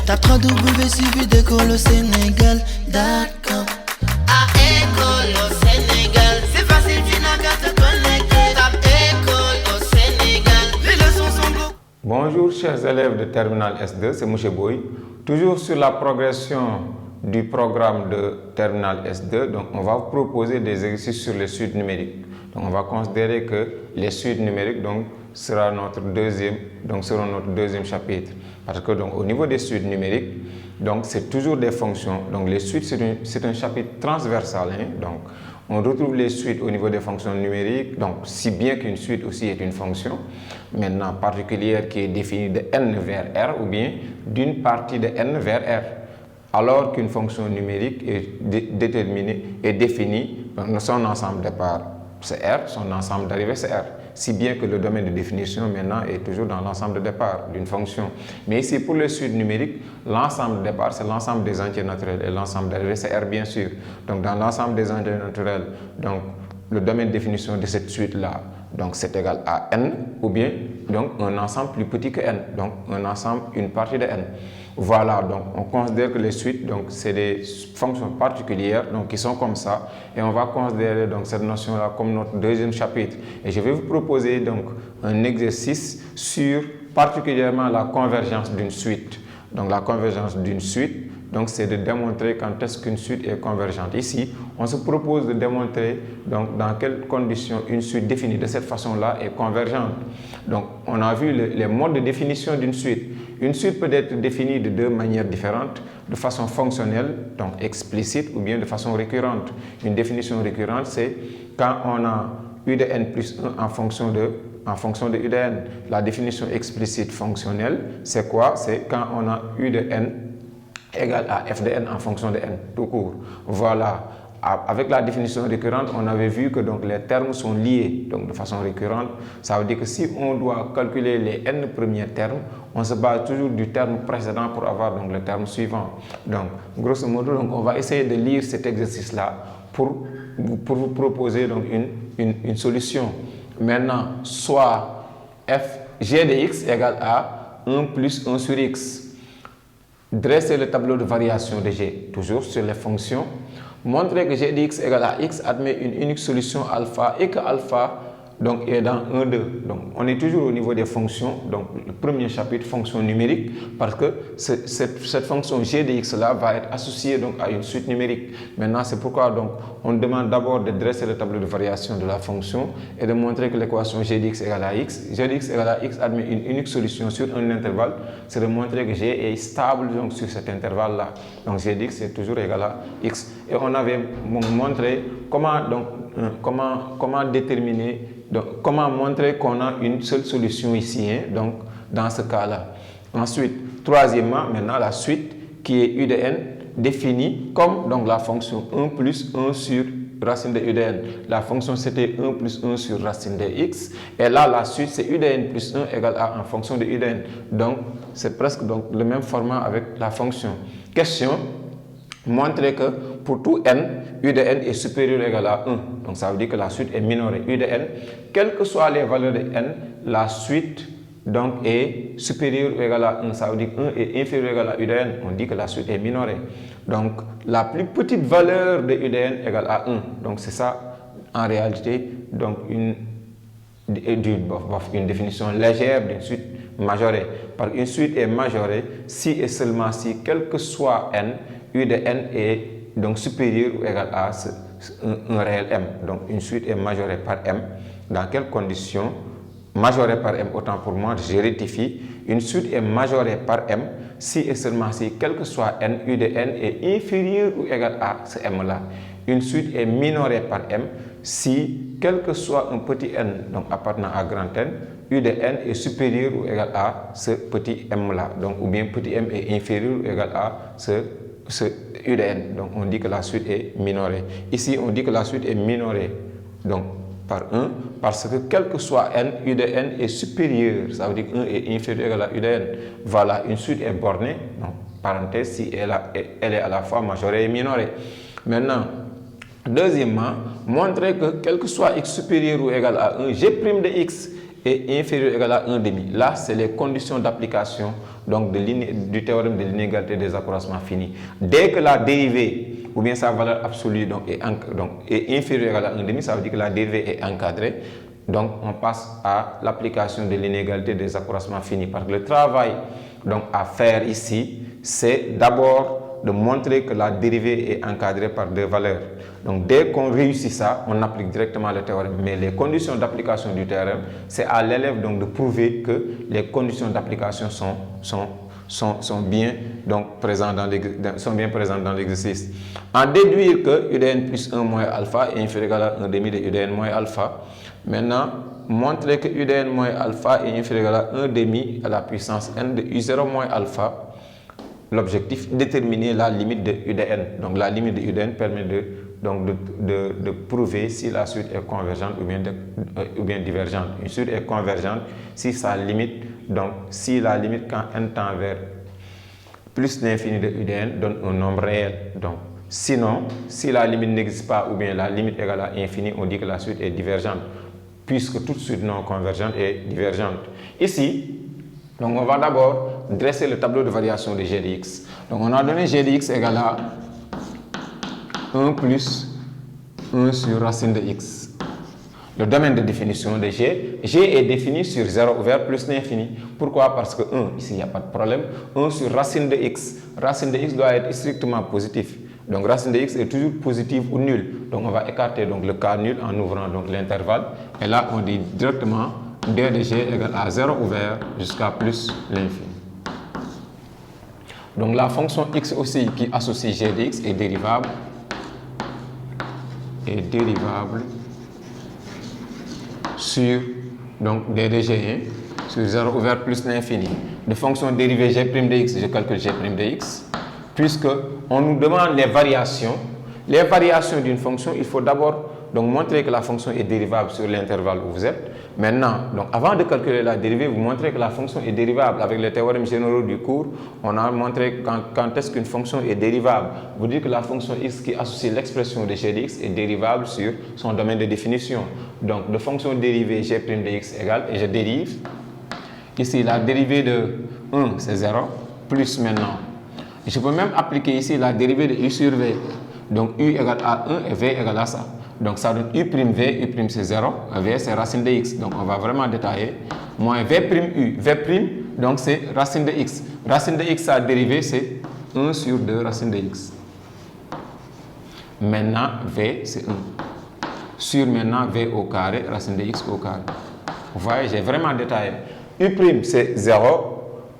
Tape www.suividécole-au-sénégal.com. À École au Sénégal, c'est facile, tu n'as qu'à te connecter. Tape École au Sénégal, les leçons sont beaux. Bonjour chers élèves de Terminal S2, c'est Mouché Boy. Toujours sur la progression du programme de Terminal S2, donc on va vous proposer des exercices sur les suites numériques. Donc on va considérer que les suites numériques seront notre deuxième chapitre. Parce que donc, au niveau des suites numériques, c'est toujours des fonctions. Donc les suites, c'est un chapitre transversal. Donc on retrouve les suites au niveau des fonctions numériques, donc si bien qu'une suite aussi est une fonction, maintenant particulière qui est définie de n vers r ou bien d'une partie de n vers r. Alors qu'une fonction numérique est définie, donc son ensemble de départ c'est R, son ensemble d'arrivée c'est R. Si bien que le domaine de définition maintenant est toujours dans l'ensemble de départ d'une fonction. Mais ici pour les suites numériques, l'ensemble de départ c'est l'ensemble des entiers naturels et l'ensemble d'arrivée c'est R bien sûr. Donc dans l'ensemble des entiers naturels, donc le domaine de définition de cette suite là, donc c'est égal à n ou bien donc un ensemble plus petit que n, donc un ensemble, une partie de n. Voilà, donc on considère que les suites, donc c'est des fonctions particulières, donc qui sont comme ça, et on va considérer donc cette notion-là comme notre deuxième chapitre. Et je vais vous proposer donc un exercice sur particulièrement la convergence d'une suite. Donc la convergence d'une suite, donc c'est de démontrer quand est-ce qu'une suite est convergente. Ici, on se propose de démontrer donc dans quelles conditions une suite définie de cette façon-là est convergente. Donc on a vu les modes de définition d'une suite. Une suite peut être définie de deux manières différentes, de façon fonctionnelle, donc explicite, ou bien de façon récurrente. Une définition récurrente, c'est quand on a u de n plus 1 en fonction de u de n. La définition explicite fonctionnelle, c'est quoi? C'est quand on a u de n égale à f de n en fonction de n, tout court. Voilà. Avec la définition récurrente, on avait vu que donc, les termes sont liés donc, de façon récurrente. Ça veut dire que si on doit calculer les n premiers termes, on se base toujours du terme précédent pour avoir donc, le terme suivant. Donc, grosso modo, donc, on va essayer de lire cet exercice-là pour vous proposer donc, une solution. Maintenant, soit g de x égale à 1 plus 1 sur x. Dresser le tableau de variation de g, toujours sur les fonctions. Montrer que g de x égale à x admet une unique solution alpha et que alpha donc, est dans 1, 2. Donc, on est toujours au niveau des fonctions. Donc, le premier chapitre, fonction numérique, parce que cette fonction g de x là va être associée donc, à une suite numérique. Maintenant, c'est pourquoi donc, on demande d'abord de dresser le tableau de variation de la fonction et de montrer que l'équation g de x égale à x. G de x égale à x admet une unique solution sur un intervalle. C'est de montrer que g est stable donc, sur cet intervalle-là. Donc, g de x est toujours égal à x. Et on avait montré comment déterminer, donc, comment montrer qu'on a une seule solution ici, donc dans ce cas-là. Ensuite, troisièmement, maintenant la suite qui est u de n définie comme donc, la fonction 1 plus 1 sur racine de u de n. La fonction c'était 1 plus 1 sur racine de x. Et là, la suite c'est u de n plus 1 égale à en fonction de u de n. Donc, c'est presque donc, le même format avec la fonction. Question. Montrer que pour tout n, u de n est supérieur ou égal à 1. Donc ça veut dire que la suite est minorée. U de n, quelles que soient les valeurs de n, la suite donc, est supérieure ou égale à 1. Ça veut dire que 1 est inférieur ou égal à u de n. On dit que la suite est minorée. Donc la plus petite valeur de u de n égale à 1. Donc c'est ça en réalité donc, une définition légère d'une suite majorée. Parce qu'une suite est majorée si et seulement si, quel que soit n, u de n est donc supérieur ou égal à un réel m. Donc une suite est majorée par m. Dans quelles conditions? Majorée par m, autant pour moi, je rectifie. Une suite est majorée par m si et seulement si, quel que soit n, u de n est inférieur ou égal à ce m-là. Une suite est minorée par m si, quel que soit un petit n donc appartenant à grand n, u de n est supérieur ou égal à ce petit m-là. Donc, ou bien petit m est inférieur ou égal à ce u de n. Donc, on dit que la suite est minorée. Ici, on dit que la suite est minorée donc, par 1 parce que quel que soit n, u de n est supérieur. Ça veut dire que 1 est inférieur ou égal à u de n. Voilà, une suite est bornée. Donc, parenthèse, si elle est à la fois majorée et minorée. Maintenant, deuxièmement, montrer que quel que soit x supérieur ou égal à 1, g' de x est inférieur ou égal à 1,5. Là, c'est les conditions d'application donc du théorème de l'inégalité des accroissements finis. Dès que la dérivée ou bien sa valeur absolue donc, est inférieure ou égale à 1,5, ça veut dire que la dérivée est encadrée. Donc, on passe à l'application de l'inégalité des accroissements finis. Parce que le travail donc, à faire ici, c'est d'abord de montrer que la dérivée est encadrée par deux valeurs. Donc, dès qu'on réussit ça, on applique directement le théorème. Mais les conditions d'application du théorème, c'est à l'élève donc de prouver que les conditions d'application sont bien présentes dans l'exercice. En déduire que UDN plus 1 moins alpha est inférieur ou égal à 1,5 de UDN moins alpha. Maintenant, montrer que UDN moins alpha est inférieur ou égal à 1,5 à la puissance n de U0 moins alpha. L'objectif, déterminer la limite de UDN. Donc, la limite de UDN permet de prouver si la suite est convergente ou bien divergente. Une suite est convergente si sa limite, donc si la limite quand n tend vers plus l'infini de UDN donne un nombre réel. Donc, sinon, si la limite n'existe pas ou bien la limite égale à infini, on dit que la suite est divergente, puisque toute suite non convergente est divergente. Ici, donc on va d'abord dresser le tableau de variation de g de x. Donc on a donné g de x égale à 1 plus 1 sur racine de x. Le domaine de définition de g est défini sur 0 ouvert plus l'infini. Pourquoi? Parce que 1, ici il n'y a pas de problème, 1 sur racine de x. Racine de x doit être strictement positif. Donc racine de x est toujours positive ou nulle. Donc on va écarter donc, le cas nul en ouvrant l'intervalle. Et là on dit directement d de g égale à 0 ouvert jusqu'à plus l'infini. Donc la fonction x aussi qui associe g de x est dérivable sur donc d de g sur 0 ouvert plus l'infini. De fonction dérivée g' de x, je calcule g' de x. Puisque on nous demande les variations d'une fonction, il faut d'abord donc montrer que la fonction est dérivable sur l'intervalle où vous êtes. Maintenant, donc avant de calculer la dérivée, vous montrez que la fonction est dérivable. Avec les théorèmes généraux du cours, on a montré quand est-ce qu'une fonction est dérivable. Vous dites que la fonction x qui associe l'expression de g de x est dérivable sur son domaine de définition. Donc, de fonction dérivée g' de x égale, et je dérive. Ici, la dérivée de 1, c'est 0, plus maintenant. Je peux même appliquer ici la dérivée de u sur v. Donc, u égale à 1 et v égale à ça. Donc, ça donne u', u' c'est 0, v c'est racine de x. Donc, on va vraiment détailler. Moins v', v', donc c'est racine de x. Racine de x, sa dérivée, c'est 1 sur 2 racine de x. Maintenant, v, c'est 1. Sur maintenant, v au carré, racine de x au carré. Vous voyez, j'ai vraiment détaillé. U', c'est 0,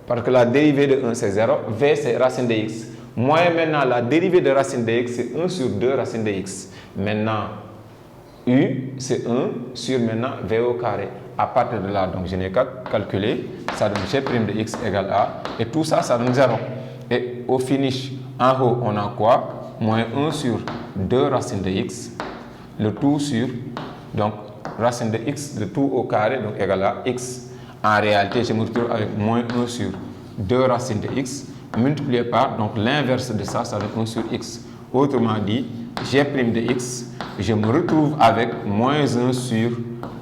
parce que la dérivée de 1, c'est 0. V, c'est racine de x. Moins maintenant, la dérivée de racine de x, c'est 1 sur 2 racine de x. Maintenant, u, c'est 1 sur maintenant v au carré. À partir de là, donc je n'ai qu'à calculer. Ça donne g' de x égale a. Et tout ça, ça donne 0. Et au finish, en haut, on a quoi? Moins 1 sur 2 racine de x. Le tout sur, donc, racine de x, le tout au carré, donc égal à x. En réalité, je me retrouve avec moins 1 sur 2 racine de x, multiplié par, donc l'inverse de ça, ça donne 1 sur x. Autrement dit, g' de x, je me retrouve avec moins 1 sur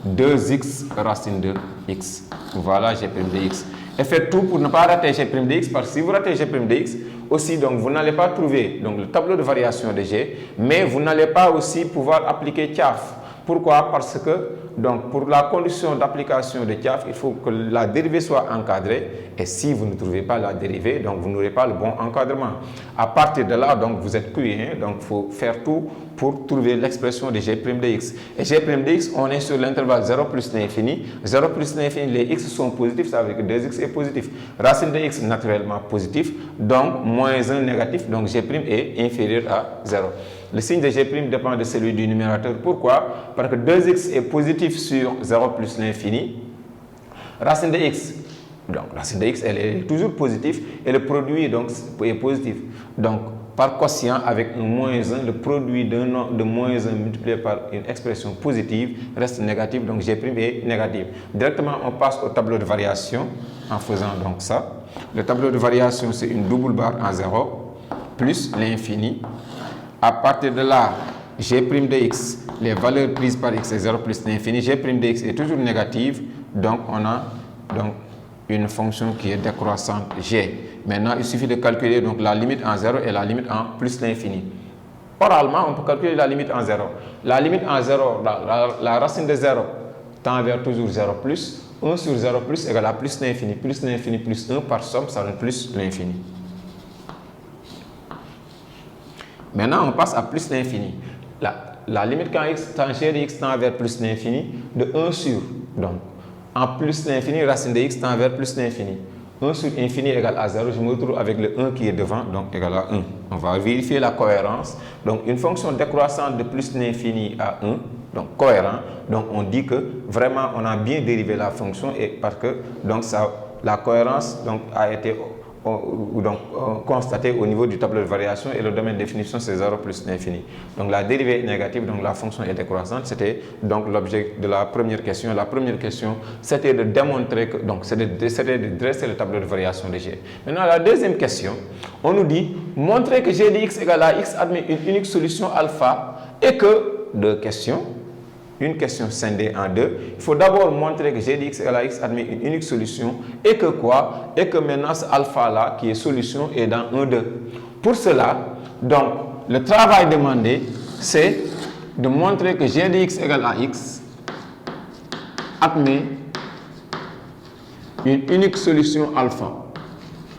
2x racine de x. Voilà g' de x. Et faites tout pour ne pas rater g' de x, parce que si vous ratez g' de x, aussi, donc, vous n'allez pas trouver donc, le tableau de variation de g, mais vous n'allez pas aussi pouvoir appliquer TIAF. Pourquoi? Parce que donc, pour la condition d'application de TIAF, il faut que la dérivée soit encadrée. Et si vous ne trouvez pas la dérivée, donc vous n'aurez pas le bon encadrement. À partir de là, donc, vous êtes cuit. Donc, il faut faire tout pour trouver l'expression de g' de x. Et g' de x, on est sur l'intervalle 0 plus l'infini. 0 plus l'infini, les x sont positifs, ça veut dire que 2x est positif. Racine de x, naturellement positif. Donc, moins 1 négatif. Donc, g' est inférieur à 0. Le signe de g' dépend de celui du numérateur. Pourquoi? Parce que 2x est positif sur 0 plus l'infini. Racine de x, donc racine de x, elle est toujours positive et le produit donc, est positif. Donc, par quotient, avec un moins 1, le produit de moins 1 multiplié par une expression positive reste négatif, donc g' est négatif. Directement, on passe au tableau de variation en faisant donc ça. Le tableau de variation, c'est une double barre en 0 plus l'infini. À partir de là, g' de x, les valeurs prises par x est 0 plus l'infini. G' de x est toujours négative. donc on a donc une fonction qui est décroissante g. Maintenant, il suffit de calculer donc la limite en 0 et la limite en plus l'infini. Oralement, on peut calculer la limite en 0. La limite en 0, la racine de 0 tend vers toujours 0 plus. 1 sur 0 plus égale à plus l'infini. Plus l'infini plus 1 par somme, ça donne plus l'infini. Maintenant, on passe à plus l'infini. La limite quand g de x tend vers plus l'infini, de 1 sur, donc, en plus l'infini, racine de x tend vers plus l'infini. 1 sur infini égale à 0, je me retrouve avec le 1 qui est devant, donc égal à 1. On va vérifier la cohérence. Donc, une fonction décroissante de plus l'infini à 1, donc cohérent. Donc, on dit que vraiment, on a bien dérivé la fonction et parce que donc, la cohérence donc, a été constatée au niveau du tableau de variation et le domaine de définition, c'est 0 plus l'infini. Donc, la dérivée est négative, donc la fonction est décroissante. C'était donc l'objet de la première question. La première question, c'était de démontrer que, donc, c'était de dresser le tableau de variation de G. Maintenant, la deuxième question, on nous dit, montrer que G de x égale à x admet une unique solution alpha et que, deux questions, une question scindée en deux. Il faut d'abord montrer que g de x égale à x admet une unique solution et que quoi? Et que maintenant ce alpha là qui est solution est dans 1, 2. Pour cela, donc le travail demandé c'est de montrer que g de x égale à x admet une unique solution alpha.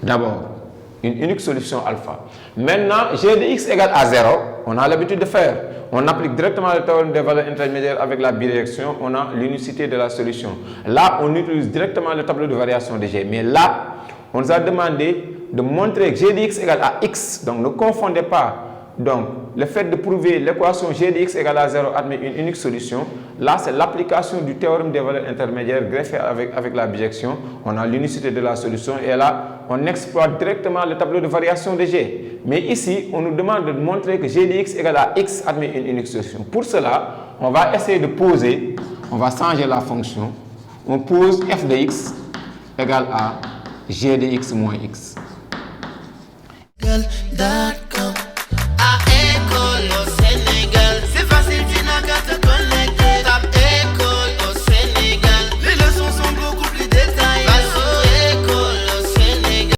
D'abord, une unique solution alpha. Maintenant, g de x égale à 0, on a l'habitude de faire. On applique directement le théorème des valeurs intermédiaires avec la bidirection, on a l'unicité de la solution. Là, on utilise directement le tableau de variation de G. Mais là, on nous a demandé de montrer que G de x égale à x. Donc, ne confondez pas. Donc, le fait de prouver l'équation G de x égale à 0 admet une unique solution. Là, c'est l'application du théorème des valeurs intermédiaires greffé avec la bijection. On a l'unicité de la solution et là, on exploite directement le tableau de variation de G. Mais ici, on nous demande de montrer que G de x égale à x admet une unique solution. Pour cela, on va essayer de poser, on va changer la fonction. On pose f de x égale à G de x moins x.